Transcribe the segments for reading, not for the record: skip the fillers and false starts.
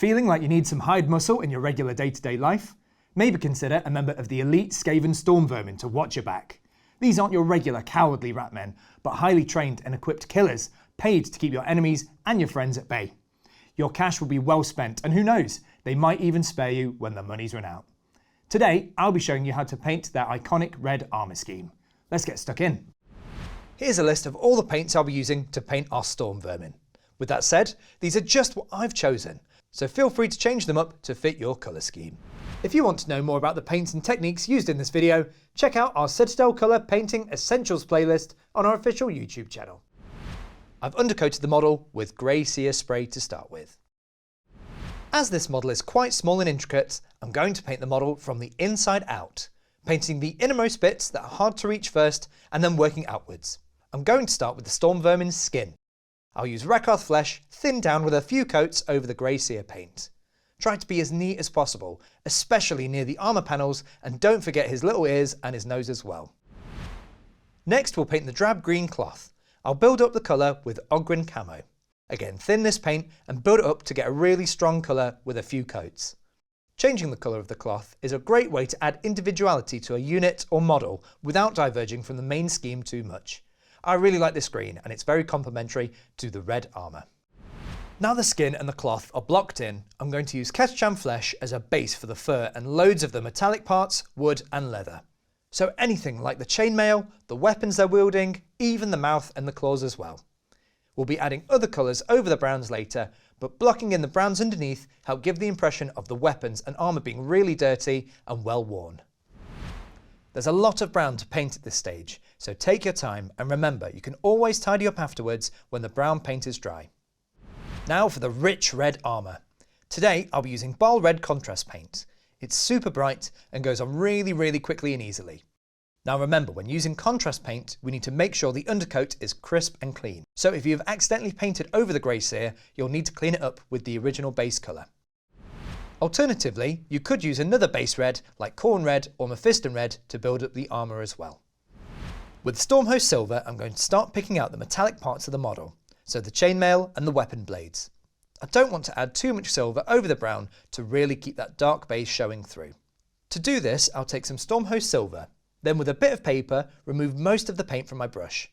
Feeling like you need some hide muscle in your regular day-to-day life? Maybe consider a member of the elite Skaven Storm Vermin to watch your back. These aren't your regular cowardly rat men, but highly trained and equipped killers, paid to keep your enemies and your friends at bay. Your cash will be well spent, and who knows, they might even spare you when the money's run out. Today, I'll be showing you how to paint their iconic red armour scheme. Let's get stuck in. Here's a list of all the paints I'll be using to paint our Storm Vermin. With that said, these are just what I've chosen, so feel free to change them up to fit your colour scheme. If you want to know more about the paints and techniques used in this video, check out our Citadel Colour Painting Essentials playlist on our official YouTube channel. I've undercoated the model with Grey Seer spray to start with. As this model is quite small and intricate, I'm going to paint the model from the inside out, painting the innermost bits that are hard to reach first and then working outwards. I'm going to start with the Storm Vermin's skin. I'll use Rakarth flesh thinned down with a few coats over the Grey Seer paint. Try to be as neat as possible, especially near the armour panels, and don't forget his little ears and his nose as well. Next we'll paint the drab green cloth. I'll build up the colour with Ogryn Camo. Again, thin this paint and build it up to get a really strong colour with a few coats. Changing the colour of the cloth is a great way to add individuality to a unit or model without diverging from the main scheme too much. I really like this green and it's very complementary to the red armour. Now the skin and the cloth are blocked in, I'm going to use Keshan flesh as a base for the fur and loads of the metallic parts, wood and leather. So anything like the chainmail, the weapons they're wielding, even the mouth and the claws as well. We'll be adding other colours over the browns later, but blocking in the browns underneath help give the impression of the weapons and armour being really dirty and well worn. There's a lot of brown to paint at this stage, so take your time and remember you can always tidy up afterwards when the brown paint is dry. Now for the rich red armour. Today I'll be using Bhaal Red Contrast paint. It's super bright and goes on really quickly and easily. Now remember, when using contrast paint, we need to make sure the undercoat is crisp and clean. So if you've accidentally painted over the Grey Seer, you'll need to clean it up with the original base colour. Alternatively, you could use another base red like Khorne Red or Mephiston Red to build up the armour as well. With Stormhost Silver, I'm going to start picking out the metallic parts of the model, so the chainmail and the weapon blades. I don't want to add too much silver over the brown to really keep that dark base showing through. To do this, I'll take some Stormhost Silver, then with a bit of paper, remove most of the paint from my brush.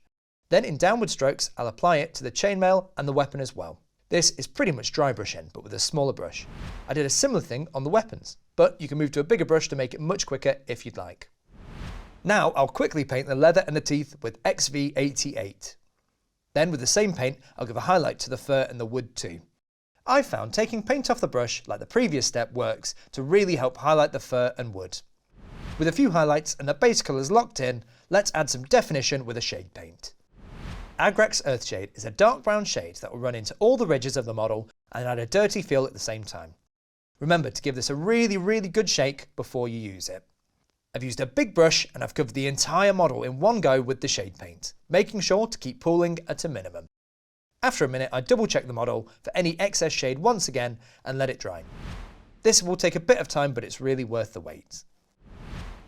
Then in downward strokes, I'll apply it to the chainmail and the weapon as well. This is pretty much dry brushing, but with a smaller brush. I did a similar thing on the weapons, but you can move to a bigger brush to make it much quicker if you'd like. Now I'll quickly paint the leather and the teeth with XV88. Then with the same paint, I'll give a highlight to the fur and the wood too. I've found taking paint off the brush, like the previous step, works to really help highlight the fur and wood. With a few highlights and the base colours locked in, let's add some definition with a shade paint. Agrax Earthshade is a dark brown shade that will run into all the ridges of the model and add a dirty feel at the same time. Remember to give this a really good shake before you use it. I've used a big brush and I've covered the entire model in one go with the shade paint, making sure to keep pooling at a minimum. After a minute, I double check the model for any excess shade once again and let it dry. This will take a bit of time, but it's really worth the wait.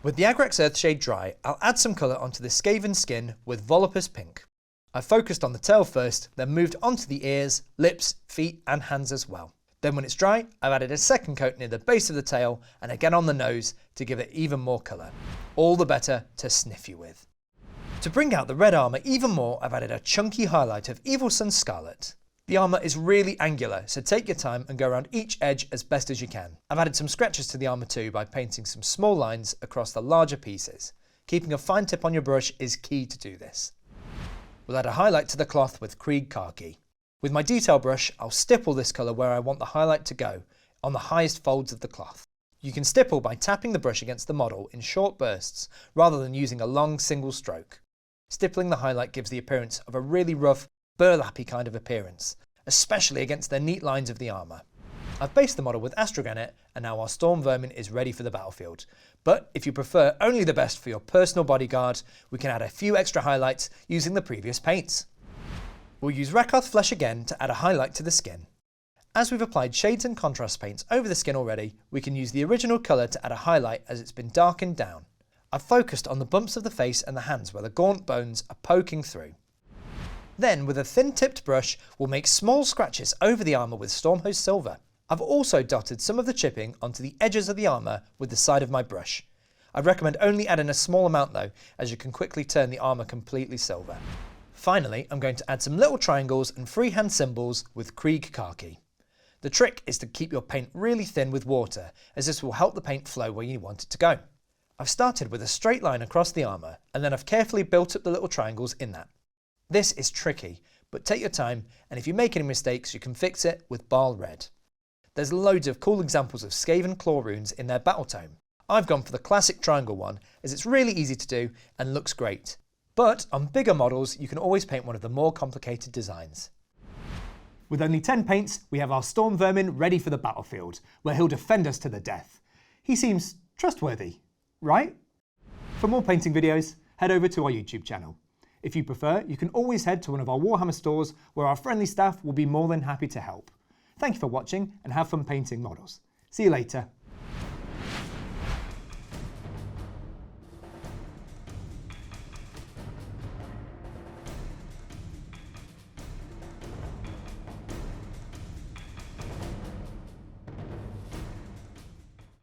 With the Agrax Earthshade dry, I'll add some colour onto the Skaven skin with Volupus Pink. I focused on the tail first, then moved onto the ears, lips, feet and hands as well. Then when it's dry, I've added a second coat near the base of the tail and again on the nose to give it even more colour. All the better to sniff you with. To bring out the red armour even more, I've added a chunky highlight of Evil Sunz Scarlet. The armour is really angular, so take your time and go around each edge as best as you can. I've added some scratches to the armour too by painting some small lines across the larger pieces. Keeping a fine tip on your brush is key to do this. We'll add a highlight to the cloth with Krieg Khaki. With my detail brush, I'll stipple this colour where I want the highlight to go, on the highest folds of the cloth. You can stipple by tapping the brush against the model in short bursts, rather than using a long single stroke. Stippling the highlight gives the appearance of a really rough, burlappy kind of appearance, especially against the neat lines of the armour. I've based the model with Astrogranite, and now our Storm Vermin is ready for the battlefield. But if you prefer only the best for your personal bodyguard, we can add a few extra highlights using the previous paints. We'll use Rakarth flesh again to add a highlight to the skin. As we've applied shades and contrast paints over the skin already, we can use the original colour to add a highlight as it's been darkened down. I've focused on the bumps of the face and the hands where the gaunt bones are poking through. Then with a thin tipped brush, we'll make small scratches over the armour with Stormhost Silver. I've also dotted some of the chipping onto the edges of the armour with the side of my brush. I recommend only adding a small amount though, as you can quickly turn the armour completely silver. Finally, I'm going to add some little triangles and freehand symbols with Krieg Khaki. The trick is to keep your paint really thin with water, as this will help the paint flow where you want it to go. I've started with a straight line across the armour, and then I've carefully built up the little triangles in that. This is tricky, but take your time, and if you make any mistakes you can fix it with Bhaal Red. There's loads of cool examples of Skaven claw runes in their battle tome. I've gone for the classic triangle one, as it's really easy to do and looks great. But on bigger models you can always paint one of the more complicated designs. With only 10 paints, we have our Storm Vermin ready for the battlefield, where he'll defend us to the death. He seems trustworthy, right? For more painting videos, head over to our YouTube channel. If you prefer, you can always head to one of our Warhammer stores where our friendly staff will be more than happy to help. Thank you for watching and have fun painting models. See you later.